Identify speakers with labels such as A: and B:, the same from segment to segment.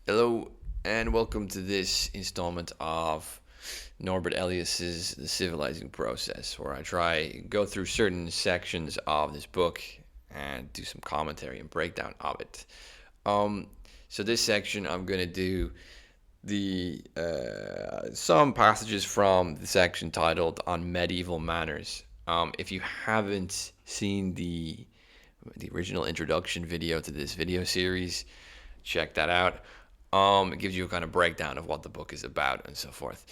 A: Hello and welcome to this installment of Norbert Elias's The Civilizing Process, where I go through certain sections of this book and do some commentary and breakdown of it. Um, so this section I'm going to do the some passages from the section titled "On Medieval Manners." If you haven't seen the original introduction video to this video series, check that out. It gives you a kind of breakdown of what the book is about and so forth.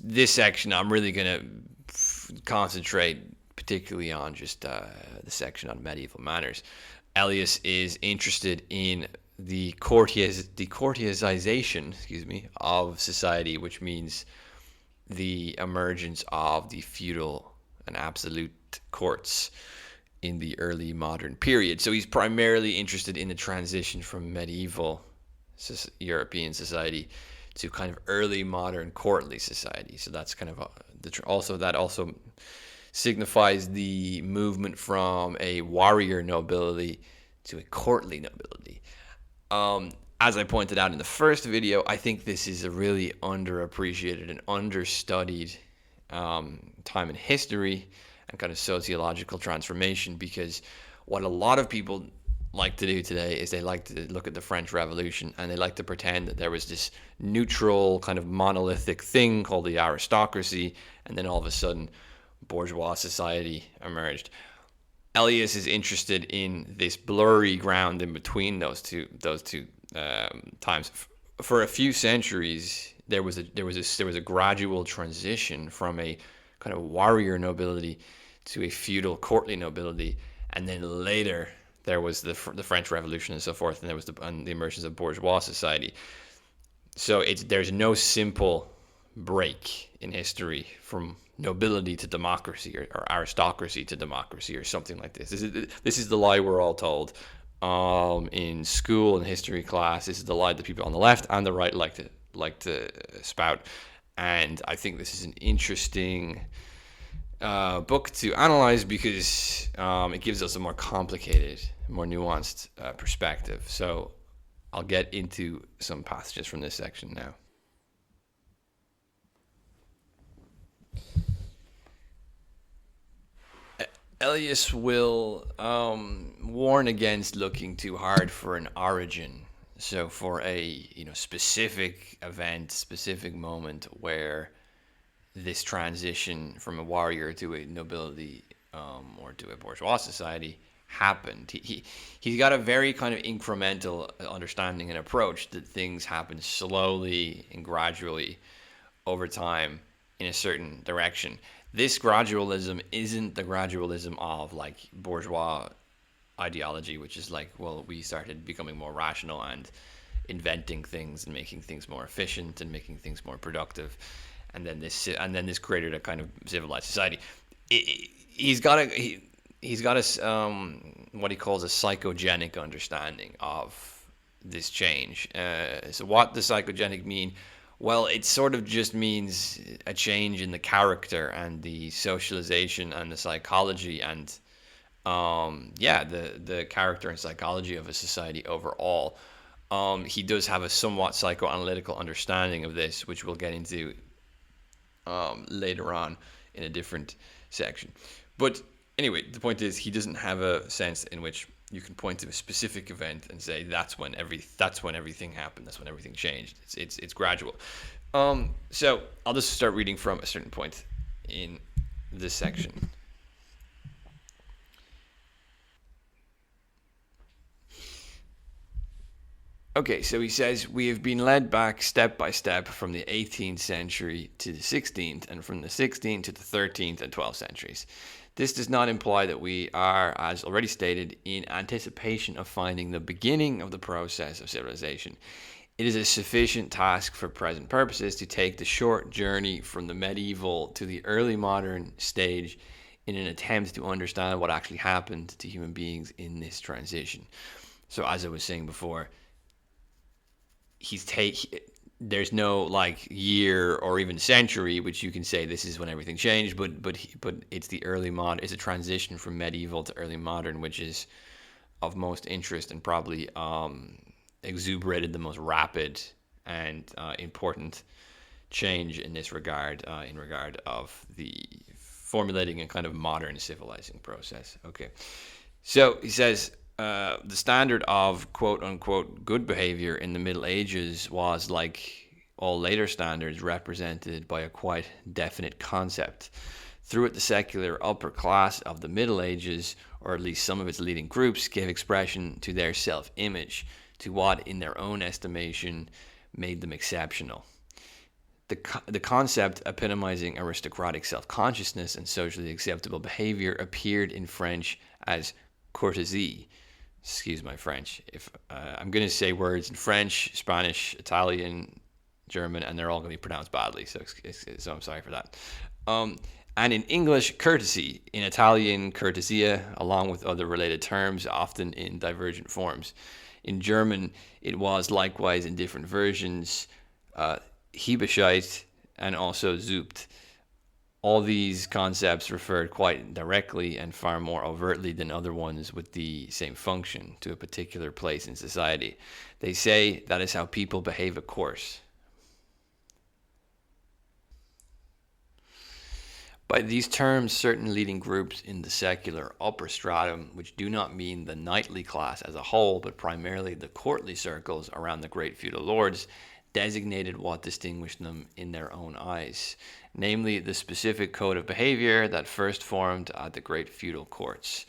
A: This section, I'm really going to concentrate particularly on just the section on medieval manners. Elias is interested in the courtiezization, of society, which means the emergence of the feudal and absolute courts in the early modern period. So he's primarily interested in the transition from medieval European society to kind of early modern courtly society. So that's kind of also signifies the movement from a warrior nobility to a courtly nobility. As I pointed out in the first video, I think this is a really underappreciated and understudied time in history and kind of sociological transformation, because what a lot of people like to do today is they like to look at the French Revolution and they like to pretend that there was this neutral kind of monolithic thing called the aristocracy, and then all of a sudden bourgeois society emerged. Elias is interested in this blurry ground in between those two times. For a few centuries, there was a gradual transition from a kind of warrior nobility to a feudal courtly nobility, and then later there was the French Revolution and so forth, and there was the emergence of bourgeois society. So there's no simple break in history from nobility to democracy, or aristocracy to democracy, or something like this. This is the lie we're all told in school and history class. This is the lie that people on the left and the right like to spout. And I think this is an interesting book to analyze because it gives us a more complicated, more nuanced perspective. So I'll get into some passages from this section now. Elias will warn against looking too hard for an origin. So for a specific event, specific moment where this transition from a warrior to a nobility or to a bourgeois society happened. He's got a very kind of incremental understanding and approach that things happen slowly and gradually over time in a certain direction. This gradualism isn't the gradualism of like bourgeois ideology, which is like, well, we started becoming more rational and inventing things and making things more efficient and making things more productive, and then this created a kind of civilized society. He's got a what he calls a psychogenic understanding of this change. So what does psychogenic mean? Well, it sort of just means a change in the character and the socialization and the psychology and the character and psychology of a society overall. He does have a somewhat psychoanalytical understanding of this, which we'll get into later on in a different section. But anyway, the point is he doesn't have a sense in which you can point to a specific event and say that's when everything happened, that's when everything changed. It's gradual. So I'll just start reading from a certain point in this section. Okay, so he says, we have been led back step by step from the 18th century to the 16th, and from the 16th to the 13th and 12th centuries. This does not imply that we are, as already stated, in anticipation of finding the beginning of the process of civilization. It is a sufficient task for present purposes to take the short journey from the medieval to the early modern stage in an attempt to understand what actually happened to human beings in this transition. So as I was saying before, there's no like year or even century which you can say this is when everything changed, but it's the early modern. It's a transition from medieval to early modern, which is of most interest and probably exuberated the most rapid and important change in this regard, in regard of the formulating a kind of modern civilizing process. Okay, so he says the standard of quote unquote good behavior in the Middle Ages was, like all later standards, represented by a quite definite concept. Through it, the secular upper class of the Middle Ages, or at least some of its leading groups, gave expression to their self-image, to what, in their own estimation, made them exceptional. The concept epitomizing aristocratic self-consciousness and socially acceptable behavior appeared in French as courtesie. Excuse my French. If I'm going to say words in French, Spanish, Italian, German, and they're all going to be pronounced badly, so I'm sorry for that. And in English, courtesy. In Italian, cortesia, along with other related terms, often in divergent forms. In German, it was likewise in different versions, Hebescheid and also Zupt. All these concepts referred quite directly and far more overtly than other ones with the same function to a particular place in society. They say that is how people behave, of course. By these terms, certain leading groups in the secular upper stratum, which do not mean the knightly class as a whole, but primarily the courtly circles around the great feudal lords, designated what distinguished them in their own eyes, namely the specific code of behavior that first formed at the great feudal courts,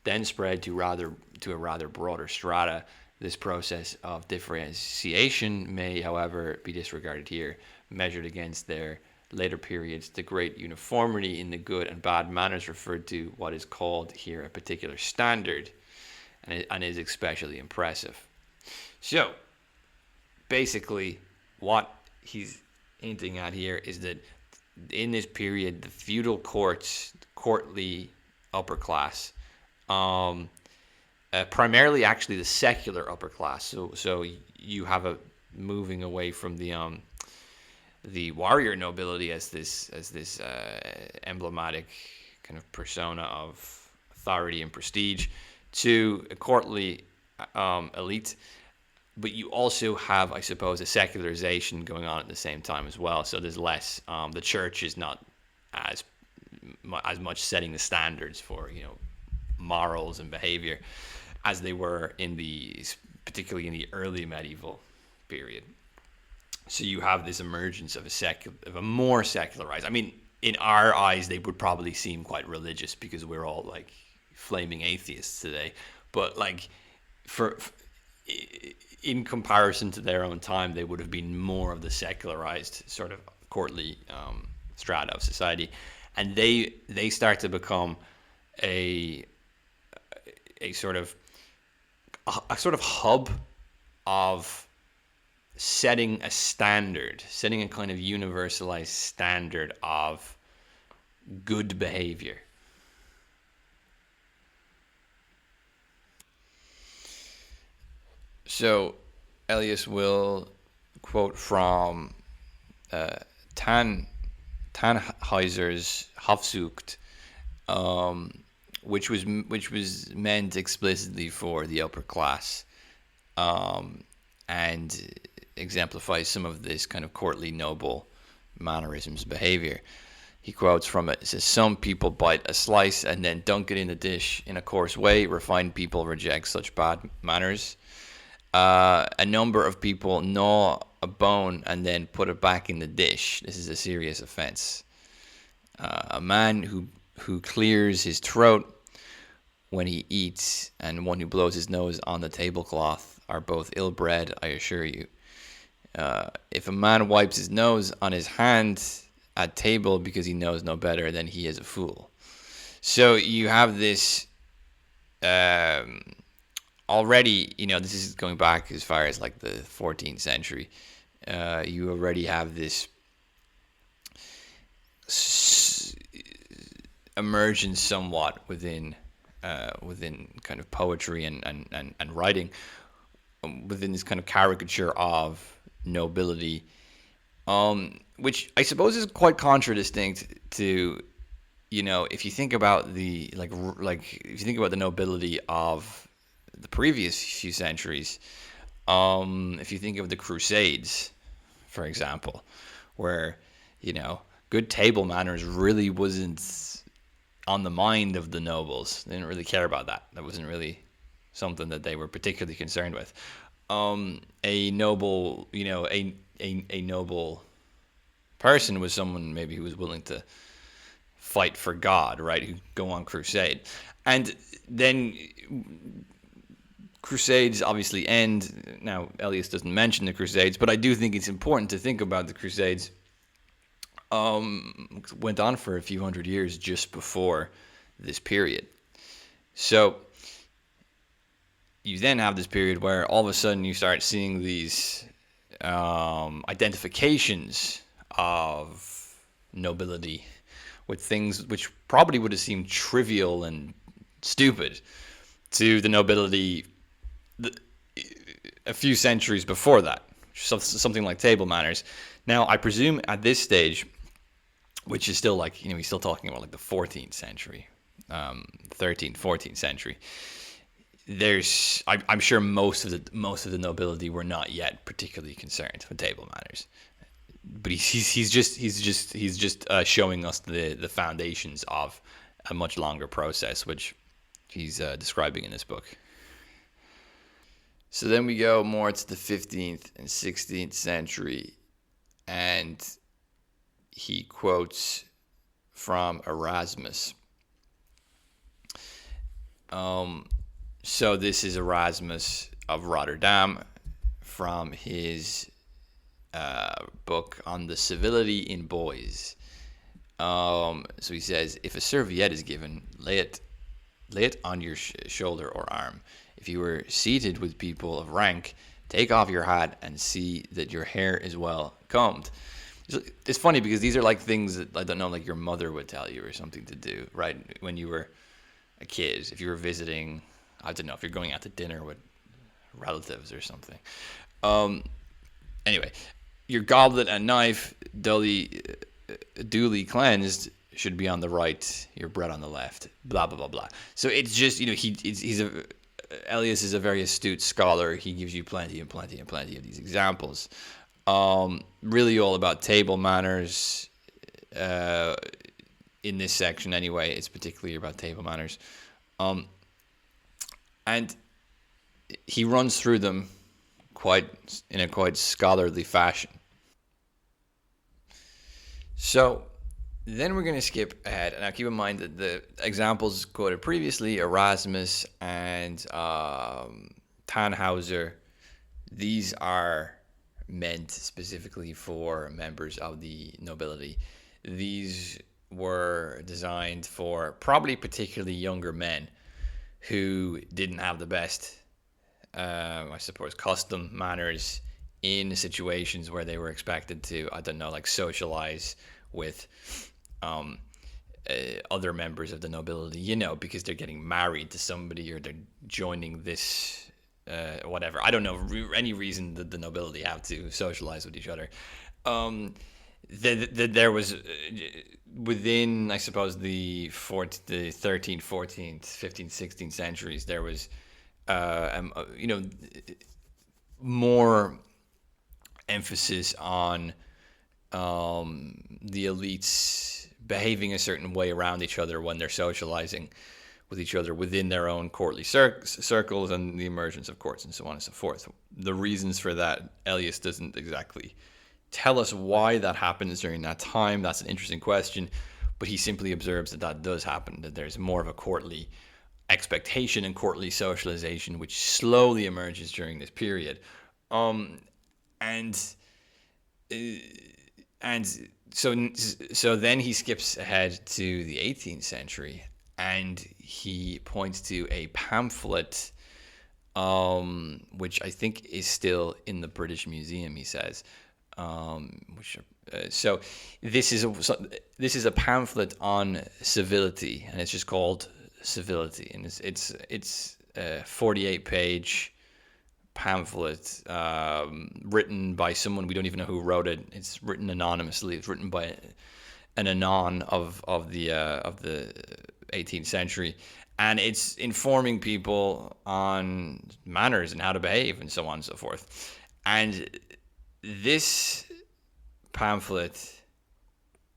A: then spread to a rather broader strata. This process of differentiation may, however, be disregarded here, measured against their later periods. The great uniformity in the good and bad manners referred to what is called here a particular standard, and is especially impressive. So, basically, what he's hinting at here is that in this period, the feudal courts, courtly upper class, primarily actually the secular upper class. So you have a moving away from the warrior nobility as this emblematic kind of persona of authority and prestige, to a courtly elite. But you also have, I suppose, a secularization going on at the same time as well. So there's less. The church is not as much setting the standards for morals and behavior as they were particularly in the early medieval period. So you have this emergence of a more secularized. I mean, in our eyes, they would probably seem quite religious because we're all like flaming atheists today. But like in comparison to their own time, they would have been more of the secularized sort of courtly strata of society, and they start to become a sort of hub of setting a kind of universalized standard of good behavior. So Elias will quote from Tannhäuser's Hofzucht, which was meant explicitly for the upper class, and exemplifies some of this kind of courtly noble mannerisms behavior. He quotes from it. It says, "Some people bite a slice and then dunk it in the dish in a coarse way. Refined people reject such bad manners. A number of people gnaw a bone and then put it back in the dish. This is a serious offense. A man who clears his throat when he eats and one who blows his nose on the tablecloth are both ill-bred, I assure you. If a man wipes his nose on his hand at table because he knows no better, then he is a fool." So you have this already, this is going back as far as like the 14th century. You already have this emergence somewhat within kind of poetry and writing, within this kind of caricature of nobility, which I suppose is quite contradistinct to, if you think about the if you think about the nobility of the previous few centuries, If you think of the Crusades, for example, where, good table manners really wasn't on the mind of the nobles. They didn't really care about that. That wasn't really something that they were particularly concerned with. A noble, a noble person was someone maybe who was willing to fight for God, right? Who go on crusade. And then Crusades obviously end. Now, Elias doesn't mention the Crusades, but I do think it's important to think about the Crusades. Went on for a few hundred years just before this period. So you then have this period where all of a sudden you start seeing these identifications of nobility with things which probably would have seemed trivial and stupid to the nobility a few centuries before that, something like table manners. Now, I presume at this stage, which is still like, he's still talking about like the 14th century, 13th, 14th century. I'm sure most of the nobility were not yet particularly concerned with table manners, but he's just showing us the foundations of a much longer process, which he's describing in this book. So then we go more to the 15th and 16th century, and he quotes from Erasmus. So this is Erasmus of Rotterdam from his book on the civility in boys. So he says, if a serviette is given, lay it on your shoulder or arm. If you were seated with people of rank, take off your hat and see that your hair is well combed. It's funny because these are like things that, I don't know, like your mother would tell you or something to do, right? When you were a kid, if you were visiting, I don't know, if you're going out to dinner with relatives or something. Anyway, your goblet and knife, duly cleansed, should be on the right, your bread on the left, blah, blah, blah, blah. So it's just, Elias is a very astute scholar. He gives you plenty and plenty and plenty of these examples. Really all about table manners. In this section anyway, it's particularly about table manners. And he runs through them in a quite scholarly fashion. So then we're going to skip ahead. Now keep in mind that the examples quoted previously, Erasmus and Tannhauser, these are meant specifically for members of the nobility. These were designed for probably particularly younger men who didn't have the best, I suppose, custom manners in situations where they were expected to, I don't know, like socialize with other members of the nobility, because they're getting married to somebody or they're joining this, whatever. I don't know any reason that the nobility have to socialize with each other. There was within, I suppose, the 13th, 14th, 15th, 16th centuries, there was, more emphasis on the elites behaving a certain way around each other when they're socializing with each other within their own courtly circles, and the emergence of courts and so on and so forth. The reasons for that, Elias doesn't exactly tell us why that happens during that time. That's an interesting question, but he simply observes that does happen, that there's more of a courtly expectation and courtly socialization which slowly emerges during this period. And so then he skips ahead to the 18th century, and he points to a pamphlet, which I think is still in the British Museum, he says. So this is a pamphlet on civility, and it's just called Civility, and it's a 48-page pamphlet written by someone we don't even know who wrote it. It's written anonymously. It's written by an anon of the 18th century, and it's informing people on manners and how to behave and so on and so forth. And this pamphlet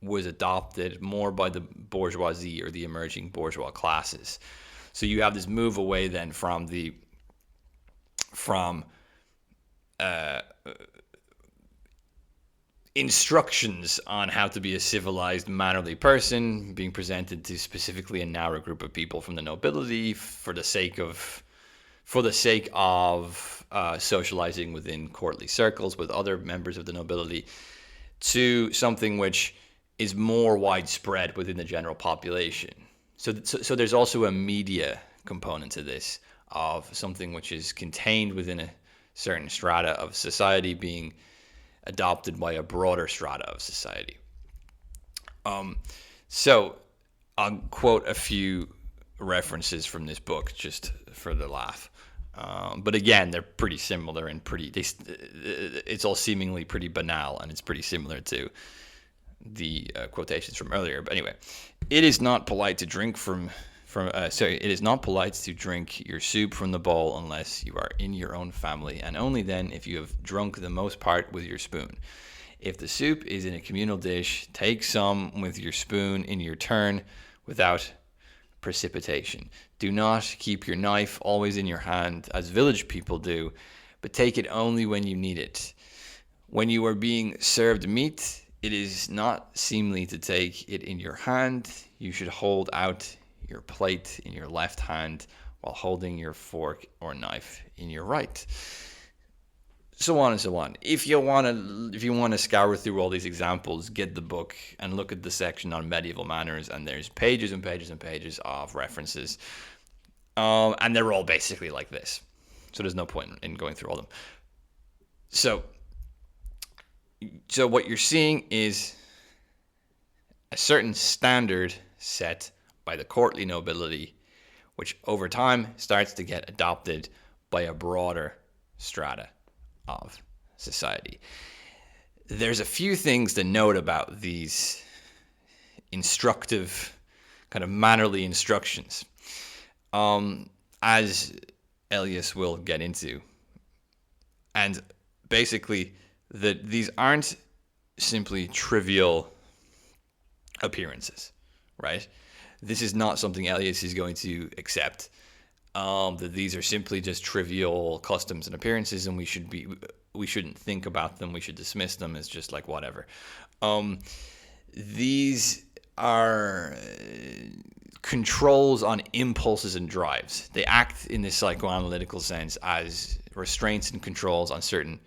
A: was adopted more by the bourgeoisie or the emerging bourgeois classes. So you have this move away then from instructions on how to be a civilized, mannerly person being presented to specifically a narrow group of people from the nobility for the sake of socializing within courtly circles with other members of the nobility, to something which is more widespread within the general population. So there's also a media component to this, of something which is contained within a certain strata of society being adopted by a broader strata of society. So I'll quote a few references from this book just for the laugh. But again, they're pretty similar and it's all seemingly pretty banal, and it's pretty similar to the quotations from earlier. But anyway, it is not polite to drink it is not polite to drink your soup from the bowl unless you are in your own family, and only then if you have drunk the most part with your spoon. If the soup is in a communal dish, take some with your spoon in your turn without precipitation. Do not keep your knife always in your hand, as village people do, but take it only when you need it. When you are being served meat, it is not seemly to take it in your hand. You should hold out your plate in your left hand while holding your fork or knife in your right. So on and so on. If you want to scour through all these examples, get the book and look at the section on medieval manners, and there's pages and pages and pages of references, and they're all basically like this. So there's no point in going through all of them. So what you're seeing is a certain standard set by the courtly nobility, which over time starts to get adopted by a broader strata of society. There's a few things to note about these instructive, kind of mannerly instructions, as Elias will get into. And basically, that these aren't simply trivial appearances, right? This is not something Elias is going to accept. That these are simply just trivial customs and appearances, and we shouldn't think about them. We should dismiss them as just like whatever. These are controls on impulses and drives. They act in this psychoanalytical sense as restraints and controls on certain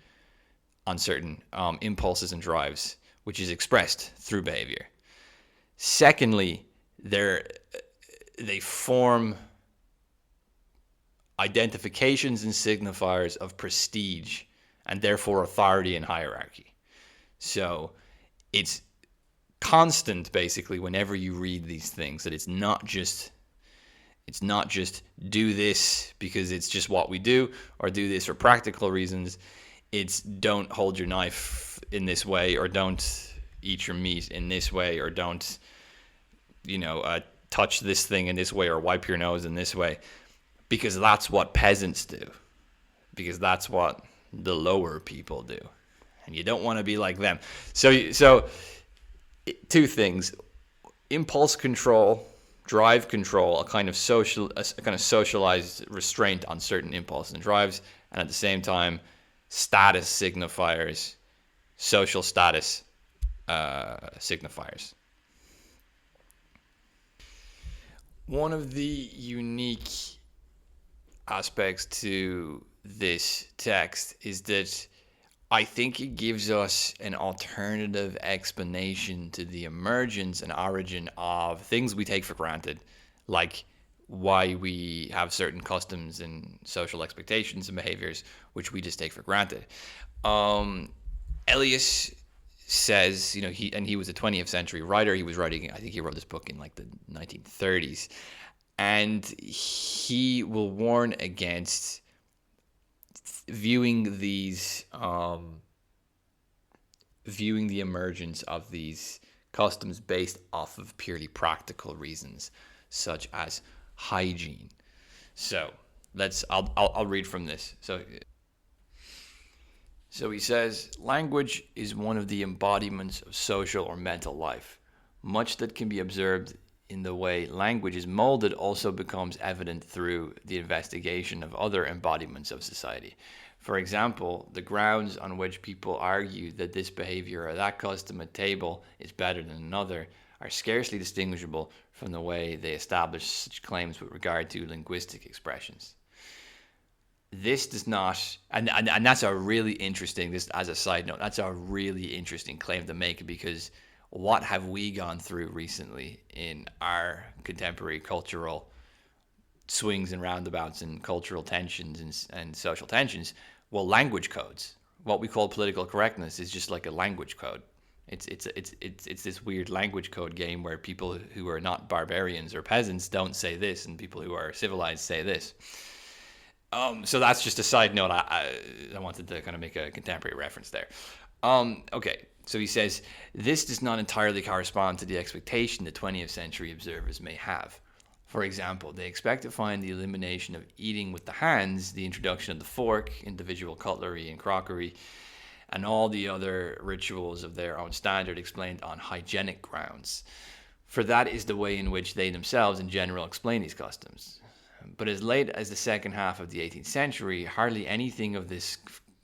A: impulses and drives, which is expressed through behavior. Secondly, they form identifications and signifiers of prestige and therefore authority and hierarchy. So it's constant, basically, whenever you read these things, that it's not just do this because it's just what we do, or do this for practical reasons. It's don't hold your knife in this way, or don't eat your meat in this way, or don't touch this thing in this way, or wipe your nose in this way, because that's what peasants do, because that's what the lower people do, and you don't want to be like them. So two things: impulse control, drive control, a kind of socialized restraint on certain impulses and drives, and at the same time, status signifiers, social status signifiers. One of the unique aspects to this text is that I think it gives us an alternative explanation to the emergence and origin of things we take for granted, like why we have certain customs and social expectations and behaviors which we just take for granted. Elias says, he was a 20th century writer. He was writing, I think he wrote this book in like the 1930s, and he will warn against viewing the emergence of these customs based off of purely practical reasons, such as hygiene. So I'll read from this. So he says, language is one of the embodiments of social or mental life. Much that can be observed in the way language is molded also becomes evident through the investigation of other embodiments of society. For example, the grounds on which people argue that this behavior or that custom at table is better than another are scarcely distinguishable from the way they establish such claims with regard to linguistic expressions. This does not, and that's a really interesting, this as a side note, that's a really interesting claim to make, because what have we gone through recently in our contemporary cultural swings and roundabouts and cultural tensions and social tensions? Well, language codes. What we call political correctness is just like a language code. It's this weird language code game where people who are not barbarians or peasants don't say this, and people who are civilized say this. So that's just a side note. I wanted to kind of make a contemporary reference there. Okay, so he says, this does not entirely correspond to the expectation that 20th century observers may have. For example, they expect to find the elimination of eating with the hands, the introduction of the fork, individual cutlery and crockery, and all the other rituals of their own standard explained on hygienic grounds. For that is the way in which they themselves in general explain these customs. But as late as the second half of the 18th century, hardly anything of this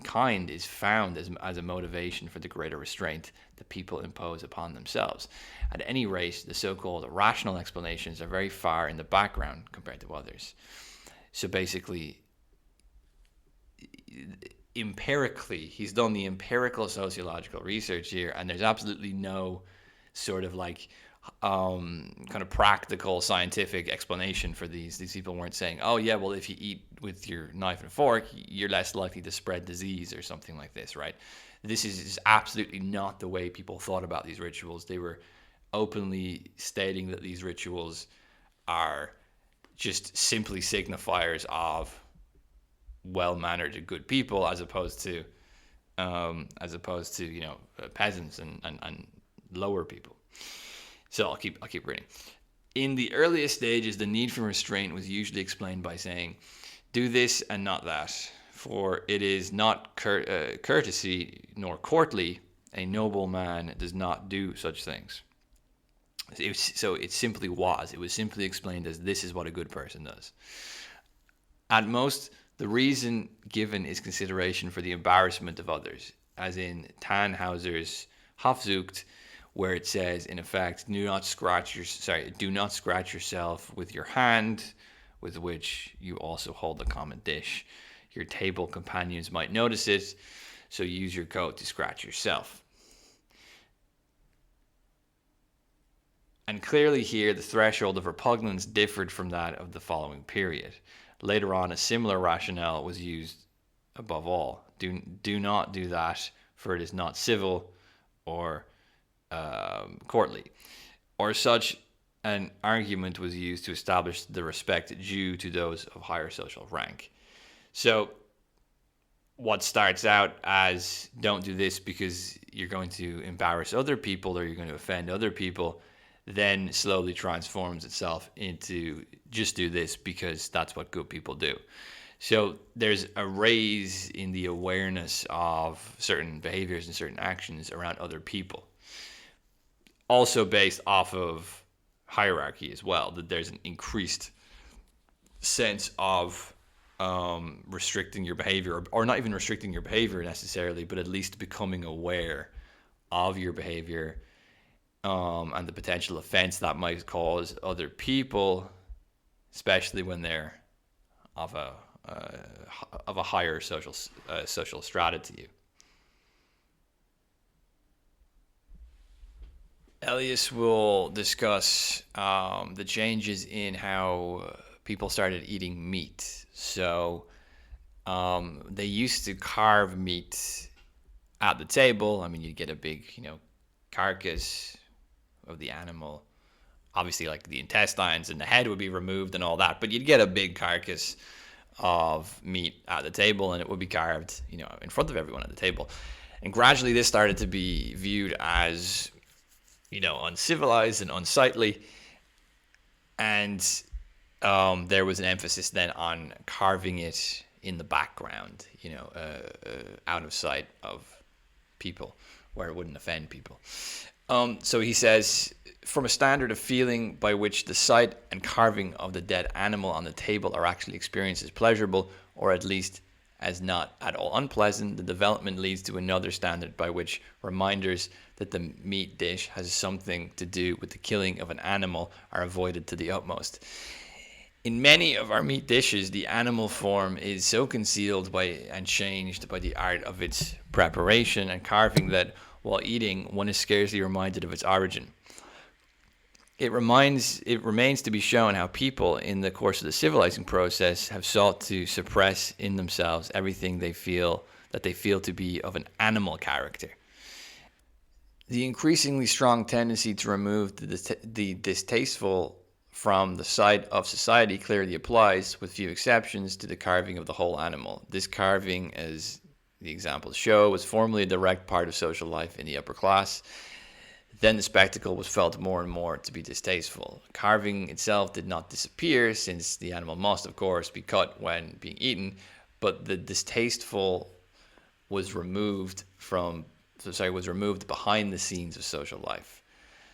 A: kind is found as a motivation for the greater restraint that people impose upon themselves. At any rate, the so-called rational explanations are very far in the background compared to others. So basically, empirically, he's done the empirical sociological research here, and there's absolutely no sort of like kind of practical scientific explanation for these. These people weren't saying, oh yeah, well, if you eat with your knife and fork, you're less likely to spread disease or something like this, right? This is absolutely not the way people thought about these rituals. They were openly stating that these rituals are just simply signifiers of well-mannered and good people, as opposed to peasants and lower people. So I'll keep reading. In the earliest stages, the need for restraint was usually explained by saying, do this and not that, for it is not courtesy nor courtly. A noble man does not do such things. It was simply explained as, this is what a good person does. At most, the reason given is consideration for the embarrassment of others, as in Tannhauser's Hofzucht, where it says, in effect, do not scratch yourself with your hand, with which you also hold a common dish. Your table companions might notice it, so use your coat to scratch yourself. And clearly here, the threshold of repugnance differed from that of the following period. Later on, a similar rationale was used above all. Do not do that, for it is not civil or courtly. Or such an argument was used to establish the respect due to those of higher social rank. So what starts out as, don't do this because you're going to embarrass other people or you're going to offend other people, then slowly transforms itself into, just do this because that's what good people do. So there's a raise in the awareness of certain behaviors and certain actions around other people. Also based off of hierarchy as well, that there's an increased sense of restricting your behavior, or not even restricting your behavior necessarily, but at least becoming aware of your behavior and the potential offense that might cause other people, especially when they're of a higher social strata to you. Elias will discuss the changes in how people started eating meat. So they used to carve meat at the table. I mean, you'd get a big, carcass of the animal. Obviously, like the intestines and the head would be removed and all that, but you'd get a big carcass of meat at the table, and it would be carved, in front of everyone at the table. And gradually, this started to be viewed as uncivilized and unsightly, and there was an emphasis then on carving it in the background, out of sight of people, where it wouldn't offend people. So he says, from a standard of feeling by which the sight and carving of the dead animal on the table are actually experienced as pleasurable, or at least as not at all unpleasant, the development leads to another standard by which reminders that the meat dish has something to do with the killing of an animal are avoided to the utmost. In many of our meat dishes, the animal form is so concealed by and changed by the art of its preparation and carving that while eating, one is scarcely reminded of its origin. It remains to be shown how people, in the course of the civilizing process, have sought to suppress in themselves everything they feel to be of an animal character. The increasingly strong tendency to remove the distasteful from the sight of society clearly applies, with few exceptions, to the carving of the whole animal. This carving, as the examples show, was formerly a direct part of social life in the upper class. Then the spectacle was felt more and more to be distasteful. Carving itself did not disappear, since the animal must, of course, be cut when being eaten, but the distasteful was removed behind the scenes of social life.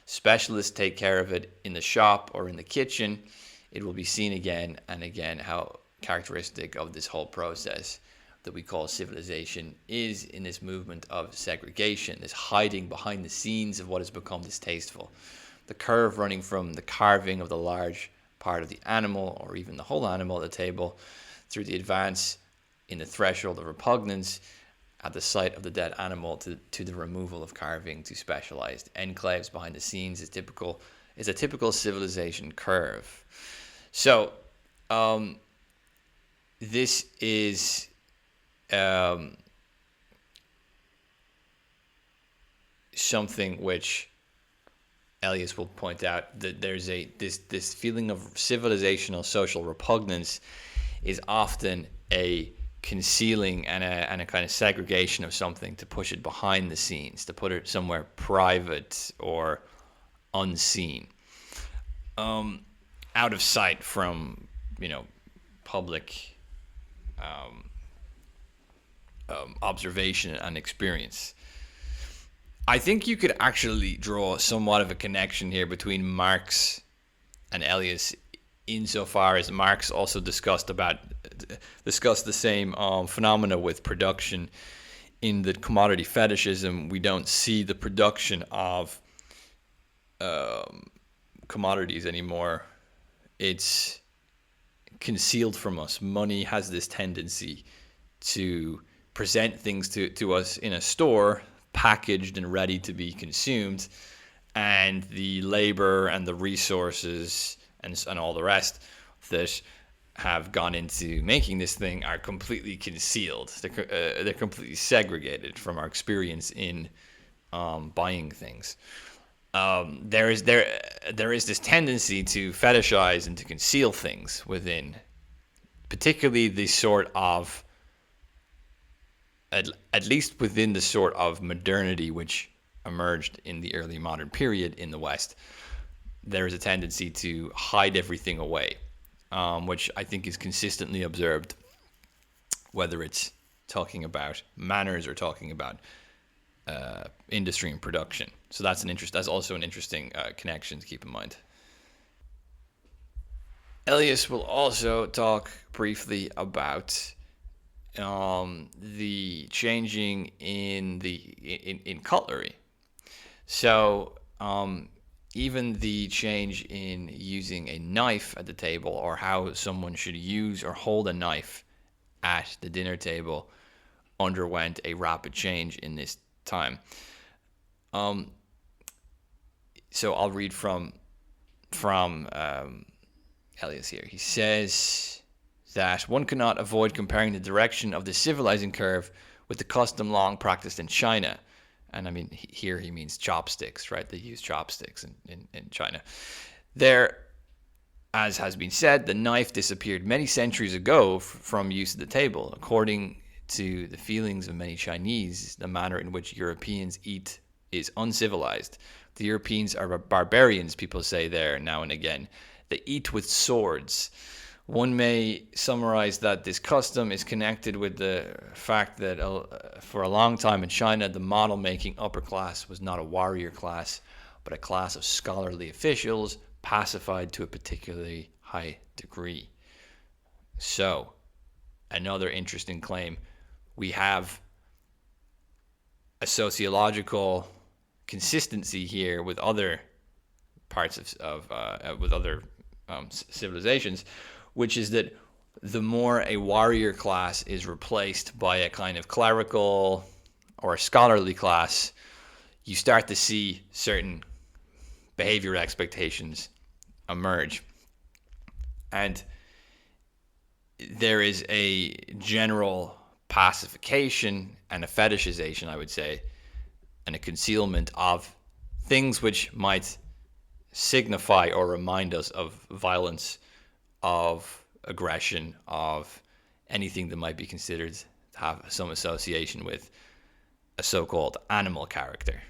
A: Specialists take care of it in the shop or in the kitchen. It will be seen again and again how characteristic of this whole process that we call civilization is in this movement of segregation, this hiding behind the scenes of what has become distasteful. The curve running from the carving of the large part of the animal, or even the whole animal at the table, through the advance in the threshold of repugnance at the sight of the dead animal to the removal of carving to specialized enclaves behind the scenes is a typical civilization curve. So this is something which Elias will point out, that there's this feeling of civilizational social repugnance is often a concealing and a kind of segregation of something to push it behind the scenes, to put it somewhere private or unseen, out of sight from public observation and experience. I think you could actually draw somewhat of a connection here between Marx and Elias, insofar as Marx also discussed the same phenomena with production. In the commodity fetishism, we don't see the production of commodities anymore. It's concealed from us. Money has this tendency to present things to us in a store, packaged and ready to be consumed, and the labor and the resources and all the rest that have gone into making this thing are completely concealed. They're completely segregated from our experience in buying things. There is this tendency to fetishize and to conceal things within, particularly the sort of, at least within the sort of modernity which emerged in the early modern period in the West. There is a tendency to hide everything away, which I think is consistently observed, whether it's talking about manners or talking about industry and production. So that's also an interesting connection to keep in mind. Elias will also talk briefly about the changing in cutlery. So even the change in using a knife at the table, or how someone should use or hold a knife at the dinner table, underwent a rapid change in this time. So I'll read from Elias here. He says that one cannot avoid comparing the direction of the civilizing curve with the custom long practiced in China. And I mean, here he means chopsticks, right? They use chopsticks in China. There, as has been said, the knife disappeared many centuries ago from use at the table. According to the feelings of many Chinese, the manner in which Europeans eat is uncivilized. The Europeans are barbarians, people say there now and again. They eat with swords. One may summarize that this custom is connected with the fact that for a long time in China, the model-making upper class was not a warrior class, but a class of scholarly officials pacified to a particularly high degree. So, another interesting claim. We have a sociological consistency here with other parts with other civilizations, which is that the more a warrior class is replaced by a kind of clerical or a scholarly class, you start to see certain behavior expectations emerge. And there is a general pacification and a fetishization, I would say, and a concealment of things which might signify or remind us of violence, of aggression, of anything that might be considered to have some association with a so-called animal character.